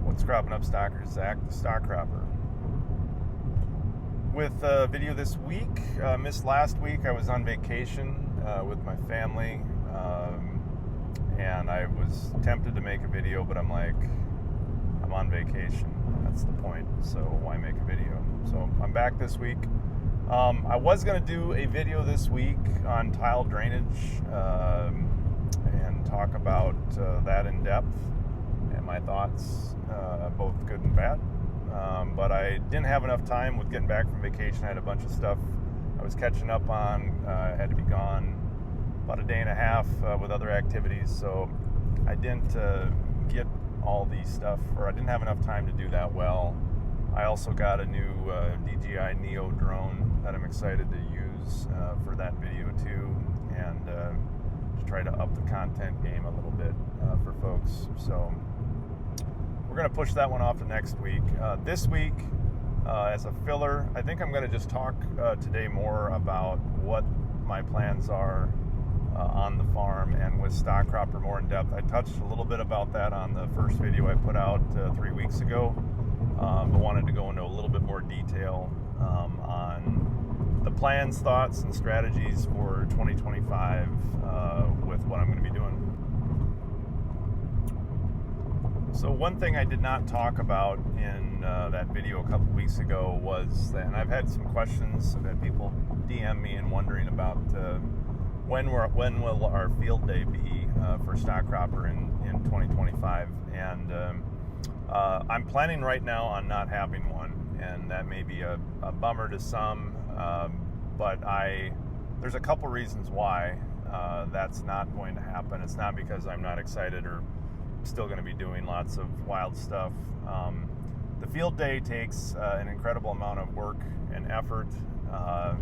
What's cropping up, stockers? Zach, the stock cropper. With a video this week. Missed last week. I was on vacation with my family, and I was tempted to make a video, but I'm like, I'm on vacation. That's the point. So why make a video? So I'm back this week. I was going to do a video this week on tile drainage and talk about that in depth and my thoughts, both good and bad. But I didn't have enough time with getting back from vacation. I had a bunch of stuff I was catching up on. I had to be gone about a day and a half with other activities, so I didn't get all the stuff, or I didn't have enough time to do that well. I also got a new DJI Neo drone that I'm excited to use for that video too, and to try to up the content game a little bit for folks. So we're going to push that one off to next week. This week, as a filler, I think I'm going to just talk today more about what my plans are on the farm and with stock cropper more in depth. I touched a little bit about that on the first video I put out 3 weeks ago, but wanted to go into a little bit more detail on the plans, thoughts, and strategies for 2025 with what I'm going to be doing. So one thing I did not talk about in that video a couple weeks ago was that, and I've had some questions, I've had people DM me and wondering about when will our field day be for stock cropper in 2025, and I'm planning right now on not having one, and that may be a bummer to some, but there's a couple reasons why that's not going to happen. It's not because I'm not excited or still going to be doing lots of wild stuff. The field day takes an incredible amount of work and effort to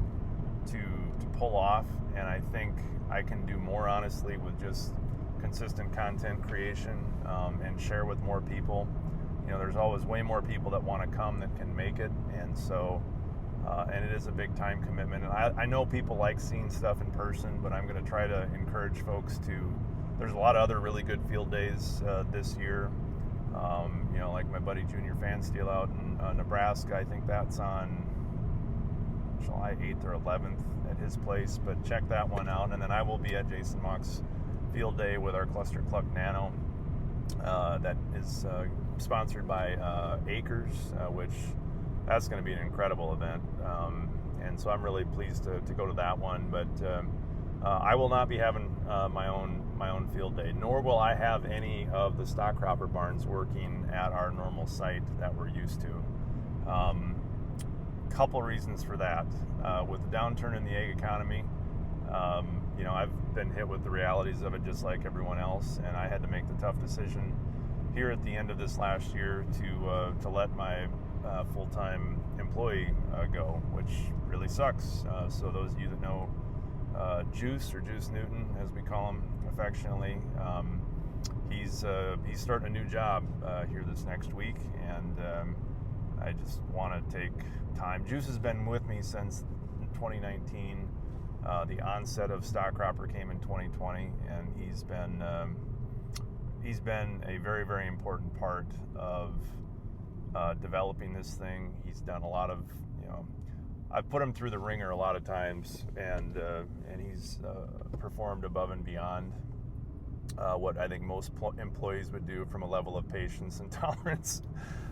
pull off, and I think I can do more honestly with just consistent content creation and share with more people. You know, there's always way more people that want to come that can make it, and so and it is a big time commitment. And I know people like seeing stuff in person, but I'm going to try to encourage folks to. There's a lot of other really good field days this year. You know, like my buddy Junior Fansteel out in Nebraska. I think that's on July 8th or 11th at his place, but check that one out. And then I will be at Jason Mock's field day with our Cluster Cluck Nano that is sponsored by Acres, which that's going to be an incredible event. And so I'm really pleased to go to that one. But I will not be having my own field day, nor will I have any of the stock cropper barns working at our normal site that we're used to. Couple reasons for that. With the downturn in the egg economy, you know, I've been hit with the realities of it just like everyone else, and I had to make the tough decision here at the end of this last year to let my full-time employee go, which really sucks. So those of you that know Juice, or Juice Newton, as we call him affectionately, he's starting a new job here this next week, and I just want to take time. Juice has been with me since 2019. The onset of stock cropper came in 2020, and he's been a very, very important part of developing this thing. He's done a lot of, you know, I've put him through the ringer a lot of times, and he's performed above and beyond what I think most employees would do from a level of patience and tolerance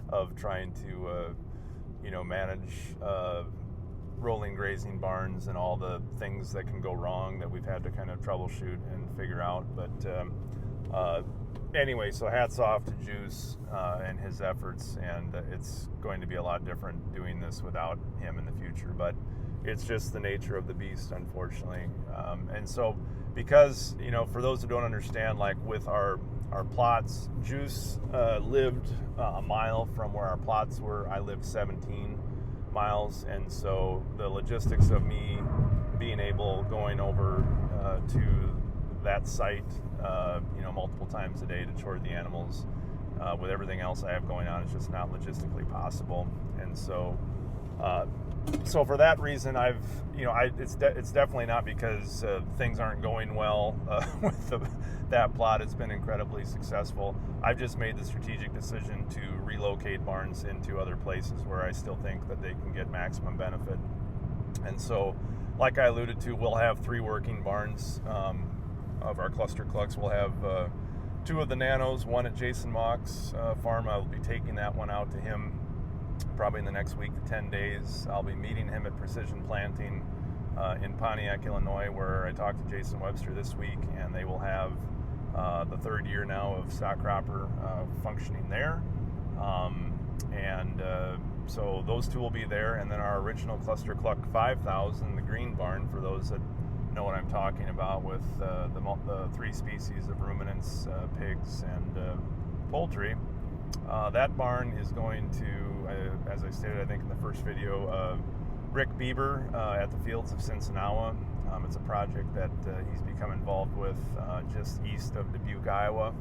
of trying to, you know, manage rolling grazing barns and all the things that can go wrong that we've had to kind of troubleshoot and figure out. But anyway, so hats off to Juice and his efforts, and it's going to be a lot different doing this without him in the future, but it's just the nature of the beast, unfortunately. And so, because, you know, for those who don't understand, like with our plots, Juice lived a mile from where our plots were. I lived 17 miles, and so the logistics of me being able going over to that site, you know, multiple times a day to chore the animals, with everything else I have going on, it's just not logistically possible. And so So for that reason, it's definitely not because things aren't going well with that plot. It's been incredibly successful. I've just made the strategic decision to relocate barns into other places where I still think that they can get maximum benefit. And so, like I alluded to, we'll have 3 working barns of our cluster clucks. We'll have 2 of the nanos, one at Jason Mock's farm. I'll be taking that one out to him probably in the next week to 10 days. I'll be meeting him at Precision Planting in Pontiac, Illinois, where I talked to Jason Webster this week, and they will have the 3rd year now of stock cropper functioning there. So those 2 will be there, and then our original Cluster Cluck 5000, the green barn, for those that know what I'm talking about, with the 3 species of ruminants, pigs, and poultry. That barn is going to, as I stated, I think in the first video, Rick Bieber at the Fields of Sinsinawa. It's a project that he's become involved with just east of Dubuque, Iowa,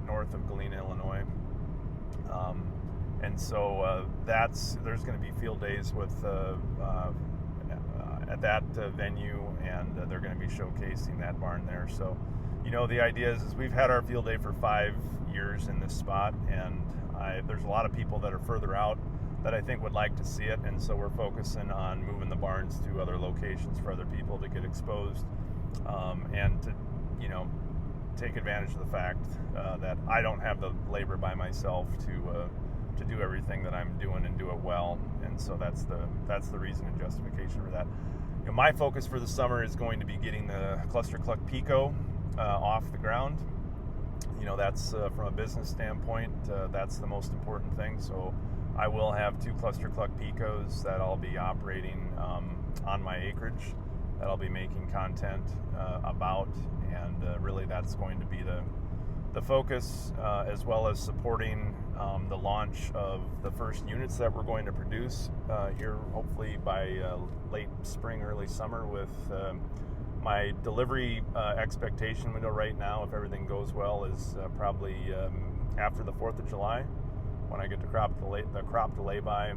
north of Galena, Illinois. And so there's going to be field days with at that venue, and they're going to be showcasing that barn there. So, the idea is we've had our field day for 5 years in this spot, and there's a lot of people that are further out that I think would like to see it, and so we're focusing on moving the barns to other locations for other people to get exposed, and to, take advantage of the fact that I don't have the labor by myself to do everything that I'm doing and do it well, and so that's the reason and justification for that. My focus for the summer is going to be getting the Cluster Cluck Pico off the ground. That's from a business standpoint, that's the most important thing. So I will have 2 Cluster Cluck Picos that I'll be operating on my acreage, that I'll be making content about, and really that's going to be the focus, as well as supporting the launch of the first units that we're going to produce here, hopefully by late spring, early summer, with my delivery expectation window right now, if everything goes well, is probably after the 4th of July. When I get the crop to lay by,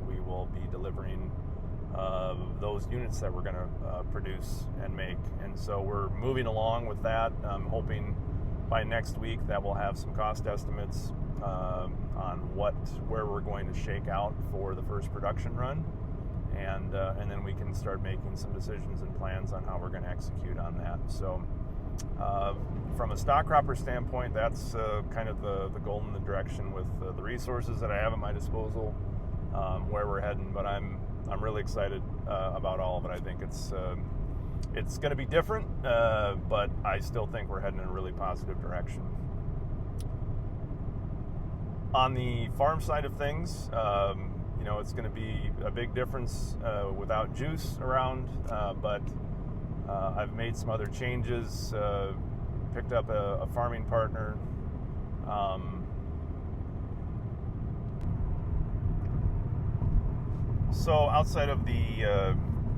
we will be delivering those units that we're going to produce and make. And so we're moving along with that. I'm hoping by next week that we'll have some cost estimates on where we're going to shake out for the first production run. And then we can start making some decisions and plans on how we're going to execute on that. So from a stock cropper standpoint, that's kind of the goal in the direction with the resources that I have at my disposal, where we're heading. But I'm really excited about all of it. I think it's going to be different, but I still think we're heading in a really positive direction. On the farm side of things, it's going to be a big difference without Juice around, but I've made some other changes, picked up a farming partner. So outside of the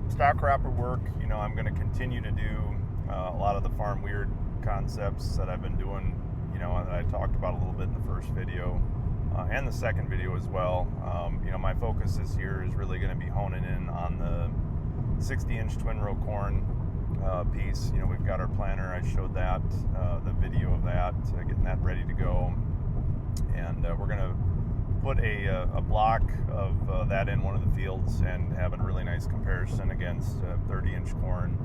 stock cropper work, I'm going to continue to do a lot of the farm weird concepts that I've been doing, that I talked about a little bit in the first video. And the second video as well. My focus this year is really going to be honing in on the 60-inch twin row corn piece. We've got our planter. I showed that, the video of that, getting that ready to go. And we're going to put a block of that in one of the fields and have a really nice comparison against 30-inch corn.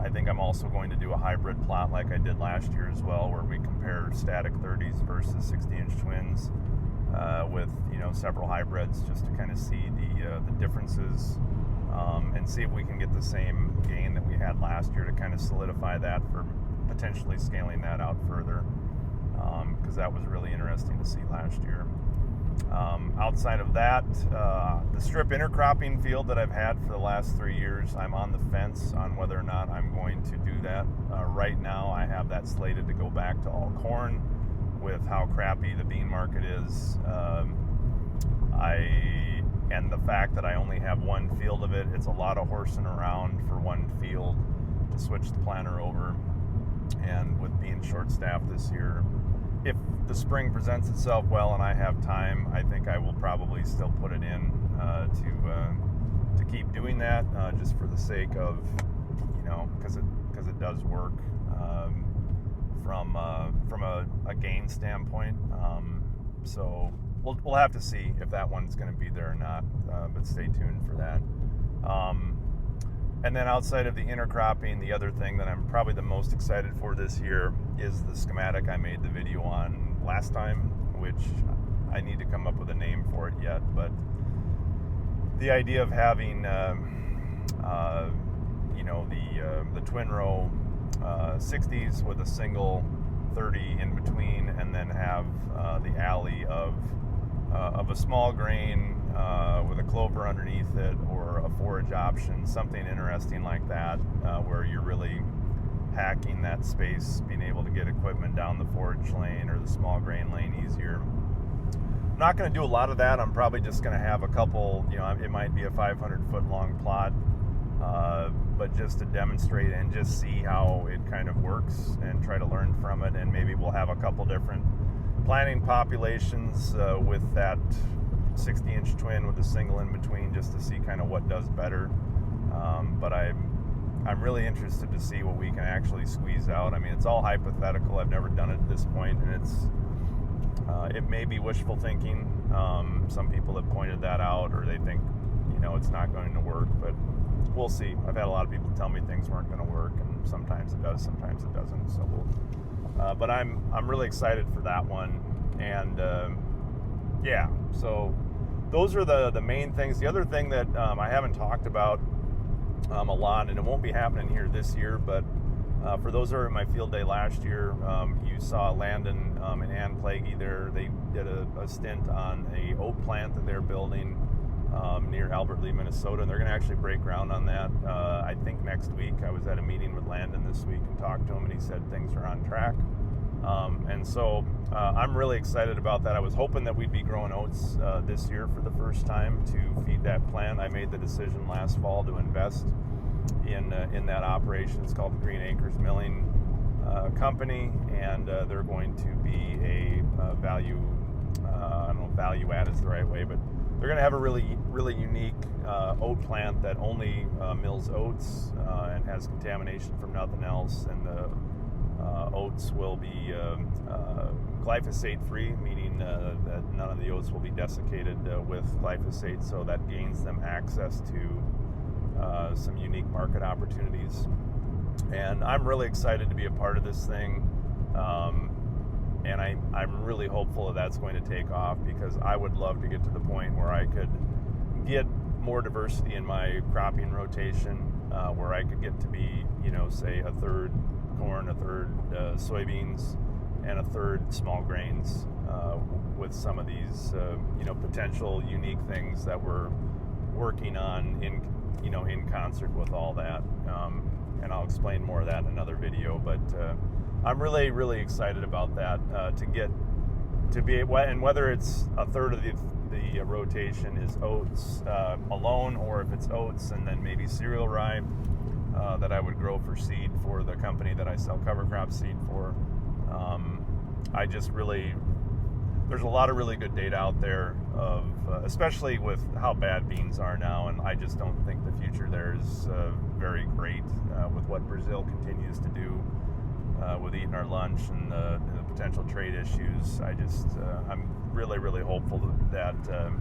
I think I'm also going to do a hybrid plot like I did last year as well, where we compare static 30s versus 60-inch twins with several hybrids, just to kind of see the differences and see if we can get the same gain that we had last year, to kind of solidify that for potentially scaling that out further, because that was really interesting to see last year. Outside of that, the strip intercropping field that I've had for the last 3 years, I'm on the fence on whether or not I'm going to do that. Right now, I have that slated to go back to all corn with how crappy the bean market is. And the fact that I only have one field of it, it's a lot of horsing around for one field to switch the planter over. And with being short-staffed this year, if the spring presents itself well and I have time, I think I will probably still put it in to keep doing that, just for the sake of, because it does work from a gain standpoint. So we'll have to see if that one's going to be there or not, but stay tuned for that. And then outside of the intercropping, the other thing that I'm probably the most excited for this year is the schematic I made the video on last time, which I need to come up with a name for it yet, but the idea of having the twin row 60s with a single 30 in between, and then have the alley of a small grain with a clover underneath it, or a forage option, something interesting like that, where you're really hacking that space, being able to get equipment down the forage lane or the small grain lane easier. I'm not going to do a lot of that. I'm probably just going to have a couple, it might be a 500-foot long plot, but just to demonstrate and just see how it kind of works and try to learn from it. And maybe we'll have a couple different planting populations with that 60-inch twin with a single in between, just to see kind of what does better. But I'm really interested to see what we can actually squeeze out. I mean, it's all hypothetical. I've never done it at this point, and it may be wishful thinking. Some people have pointed that out, or they think, it's not going to work, but we'll see. I've had a lot of people tell me things weren't going to work, and sometimes it does, sometimes it doesn't. So but I'm really excited for that one, and yeah. So those are the main things. The other thing that I haven't talked about a lot, and it won't be happening here this year, but for those who were at my field day last year, you saw Landon and Ann Plaguey there. They did a stint on a oat plant that they're building near Albert Lea, Minnesota, and they're going to actually break ground on that, I think, next week. I was at a meeting with Landon this week and talked to him, and he said things are on track. And so I'm really excited about that. I was hoping that we'd be growing oats this year for the first time to feed that plant. I made the decision last fall to invest in that operation. It's called the Green Acres Milling Company, and they're going to be a value, I don't know if value add is the right way, but they're going to have a really, really unique oat plant that only mills oats and has contamination from nothing else, and the oats will be glyphosate-free, meaning that none of the oats will be desiccated with glyphosate, so that gains them access to some unique market opportunities. And I'm really excited to be a part of this thing, and I'm really hopeful that that's going to take off, because I would love to get to the point where I could get more diversity in my cropping rotation, where I could get to be, say a third corn, a third soybeans, and a third small grains, with some of these potential unique things that we're working on in concert with all that. And I'll explain more of that in another video, but I'm really, really excited about that, to be, and whether it's a third of the rotation is oats alone, or if it's oats and then maybe cereal rye that I would grow for seed for the company that I sell cover crop seed for. I just really, there's a lot of really good data out there of, especially with how bad beans are now, and I just don't think the future there is very great with what Brazil continues to do with eating our lunch and the potential trade issues. I'm really, really hopeful that the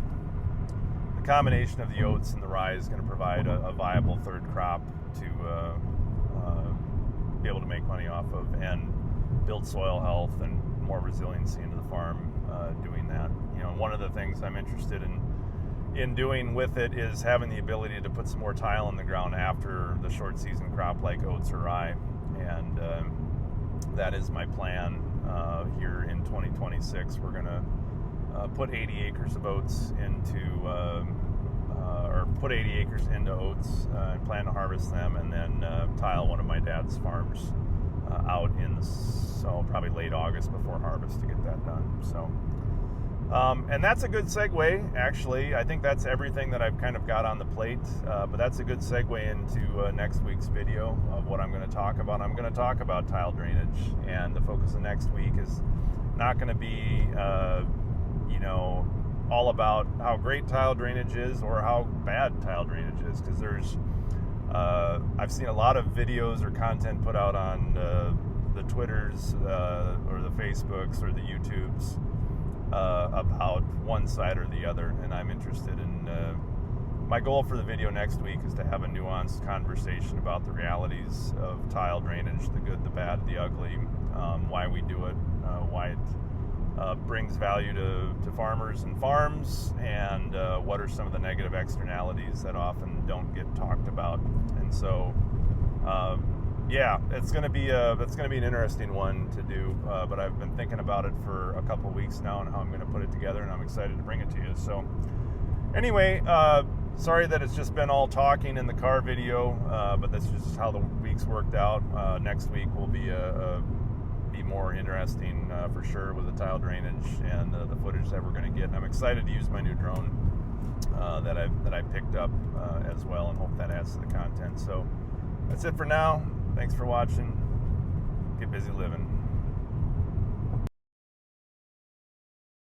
combination of the oats and the rye is going to provide a viable third crop to be able to make money off of and build soil health and more resiliency into the farm doing that. One of the things I'm interested in doing with it is having the ability to put some more tile in the ground after the short season crop like oats or rye, and that is my plan here in 2026. We're going to put 80 acres of oats or put 80 acres into oats and plan to harvest them, and then tile one of my dad's farms out in probably late August before harvest to get that done. So and that's a good segue, actually. I think that's everything that I've kind of got on the plate, but that's a good segue into next week's video of what I'm going to talk about. I'm going to talk about tile drainage, and the focus of next week is not going to be, all about how great tile drainage is or how bad tile drainage is, because I've seen a lot of videos or content put out on the Twitters or the Facebooks or the YouTubes about one side or the other, and I'm interested in. My goal for the video next week is to have a nuanced conversation about the realities of tile drainage, the good, the bad, the ugly, why we do it, why it brings value to farmers and farms, and what are some of the negative externalities that often don't get talked about. And so, it's going to be an interesting one to do. But I've been thinking about it for a couple weeks now and how I'm going to put it together, and I'm excited to bring it to you. So, anyway, sorry that it's just been all talking in the car video, but that's just how the week's worked out. Next week will be more interesting for sure with the tile drainage and the footage that we're going to get. And I'm excited to use my new drone that I picked up as well, and hope that adds to the content. So that's it for now. Thanks for watching. Get busy living.